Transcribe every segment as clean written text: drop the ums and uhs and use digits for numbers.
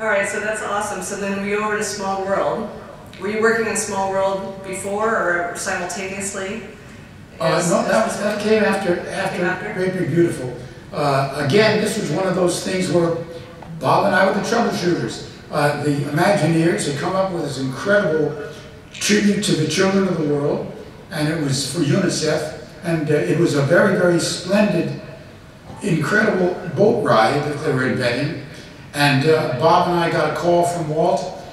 All right, so that's awesome. So then we go over to Small World. Were you working on Small World before or simultaneously? No, that came after Great Big Beautiful. Again, this was one of those things where Bob and I were the troubleshooters. The Imagineers had come up with this incredible tribute to the children of the world, and it was for UNICEF, and it was a very, very splendid, incredible boat ride that they were inventing. And Bob and I got a call from Walt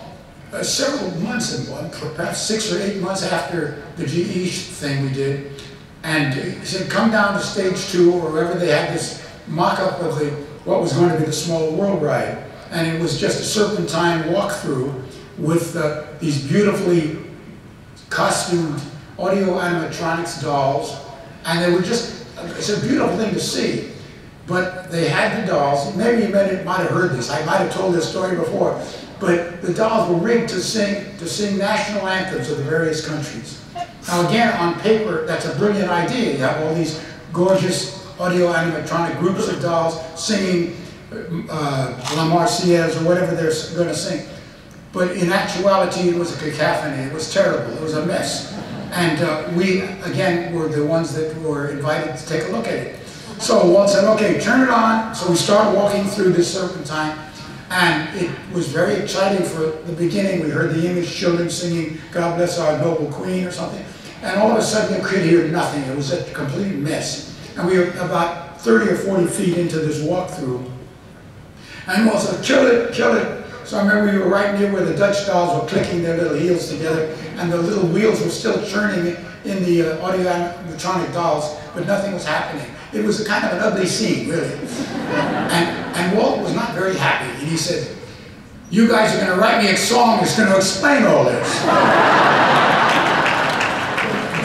several months, perhaps 6 or 8 months after the GE thing we did. And he said, come down to stage 2 or wherever they had this mock-up of what was going to be the Small World ride. And it was just a serpentine walkthrough with these beautifully costumed audio animatronics dolls. And they were just, it's a beautiful thing to see. But they had the dolls, maybe you might have heard this, I might have told this story before, but the dolls were rigged to sing national anthems of the various countries. Now again, on paper, that's a brilliant idea. You have all these gorgeous audio animatronic groups of dolls singing La Marseillaise or whatever they're going to sing. But in actuality, it was a cacophony. It was terrible. It was a mess. And we, again, were the ones that were invited to take a look at it. So Walt said, okay, turn it on. So we started walking through this serpentine. And it was very exciting for the beginning. We heard the English children singing, God Bless Our Noble Queen or something. And all of a sudden you could hear nothing. It was a complete mess. And we were about 30 or 40 feet into this walkthrough. And Walt said, kill it, kill it. So I remember we were right near where the Dutch dolls were clicking their little heels together. And the little wheels were still churning in the audio animatronic dolls, but nothing was happening. It was a kind of an ugly scene, really. And Walt was not very happy. And he said, you guys are going to write me a song that's going to explain all this.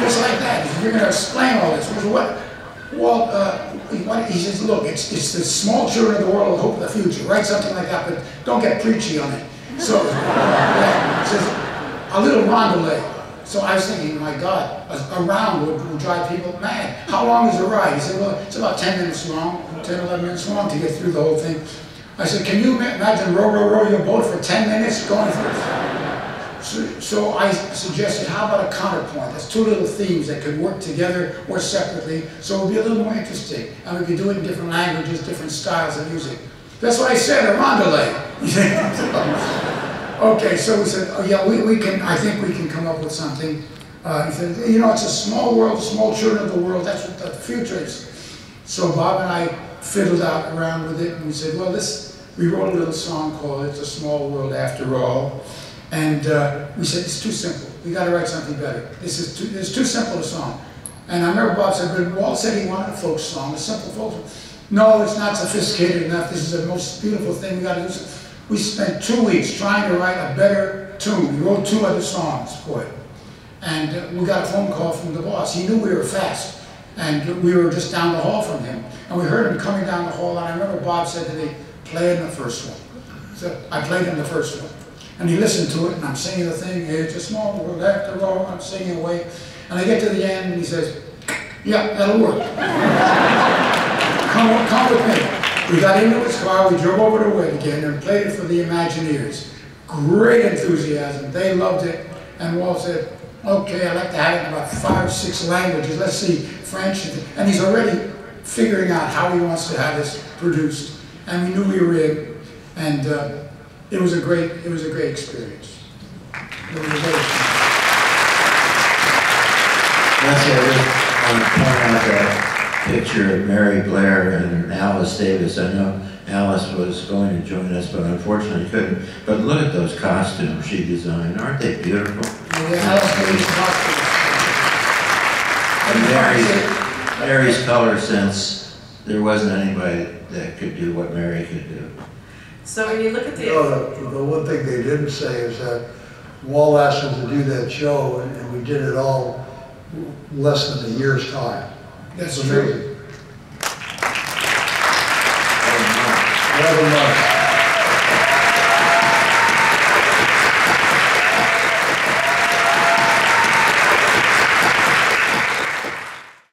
Just like that. You're going to explain all this. What? Walt, he says, look, it's the small children of the world, the hope of the future. Write something like that, but don't get preachy on it. So, he says, a little rondelay. So I was thinking, my God, a round would drive people mad. How long is the ride? He said, well, it's about 10 minutes long, 10, 11 minutes long to get through the whole thing. I said, can you imagine row your boat for 10 minutes going through? So I suggested, how about a counterpoint? That's 2 little themes that could work together or separately, so it would be a little more interesting. And we could do it in different languages, different styles of music. That's what I said, a rondelay. Okay, so we said, oh yeah, we can, I think we can come up with something. He said, you know, it's a small world, small children of the world, that's what the future is. So Bob and I fiddled out around with it, and we said, well, we wrote a little song called It's a Small World After All. And we said, it's too simple, we got to write something better. It's too simple a song. And I remember Bob said, but Walt said he wanted a folk song, a simple folk song. No, it's not sophisticated enough, this is the most beautiful thing, we got to do something. We spent 2 weeks trying to write a better tune. We wrote 2 other songs for it. And we got a phone call from the boss. He knew we were fast. And we were just down the hall from him. And we heard him coming down the hall. And I remember Bob said to me, play in the first one. So I played in the first one. And he listened to it, and I'm singing the thing. It's a small world after all. I'm singing away. And I get to the end, and he says, yeah, that'll work. Come with me. We got into his car, we drove over to Wade again and played it for the Imagineers. Great enthusiasm, they loved it. And Walt said, okay, I'd like to have it in about 5 or 6 languages. Let's see, French. And he's already figuring out how he wants to have this produced. And we knew we were in. And it was a great experience. It was a great experience. That's it. I want to point out picture of Mary Blair and Alice Davis. I know Alice was going to join us, but unfortunately couldn't. But look at those costumes she designed. Aren't they beautiful? Yeah, Alice Davis costumes. And Mary's color sense, there wasn't anybody that could do what Mary could do. So when you look at the... The one thing they didn't say is that Walt asked us to do that show, and we did it all less than a year's time. That's amazing. true. 11 months.